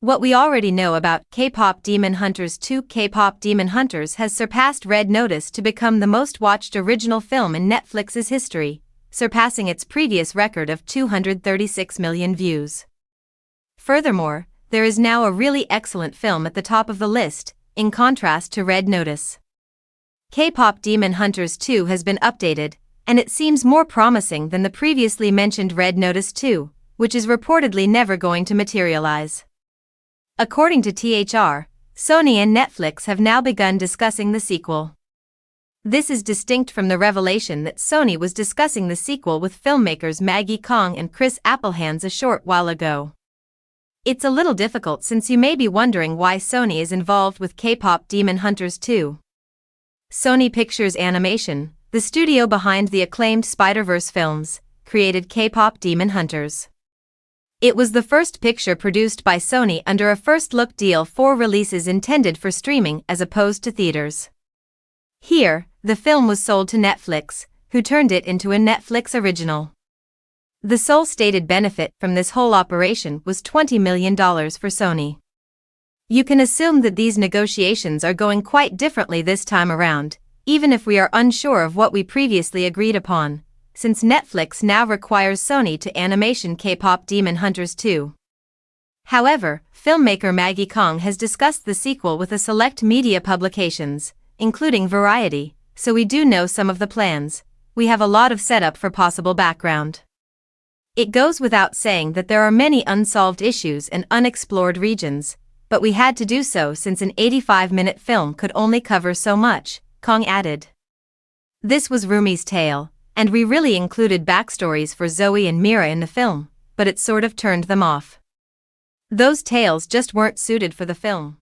What we already know about K-Pop Demon Hunters 2. K-Pop Demon Hunters has surpassed Red Notice to become the most watched original film in Netflix's history, surpassing its previous record of 236 million views. Furthermore, there is now a really excellent film at the top of the list, in contrast to Red Notice. K-Pop Demon Hunters 2 has been updated, and it seems more promising than the previously mentioned Red Notice 2, which is reportedly never going to materialize. According to THR, Sony and Netflix have now begun discussing the sequel. This is distinct from the revelation that Sony was discussing the sequel with filmmakers Maggie, Kang and Chris Appelhans a short while ago. It's a little difficult since you may be wondering why Sony is involved with K-Pop Demon Hunters 2. Sony Pictures Animation, the studio behind the acclaimed Spider-Verse films, created K-Pop Demon Hunters. It was the first picture produced by Sony under a first-look deal for releases intended for streaming as opposed to theaters. Here, the film was sold to Netflix, who turned it into a Netflix original. The sole stated benefit from this whole operation was $20 million for Sony. You can assume that these negotiations are going quite differently this time around, even if we are unsure of what we previously agreed upon, since Netflix now requires Sony to animation K-Pop Demon Hunters 2. However, filmmaker Maggie Kang has discussed the sequel with a select media publications, including Variety, so we do know some of the plans. We have a lot of setup for possible background. It goes without saying that there are many unsolved issues and unexplored regions, but we had to do so since an 85-minute film could only cover so much, Kang added. This was Rumi's tale, and we really included backstories for Zoey and Mira in the film, but it sort of turned them off. Those tales just weren't suited for the film.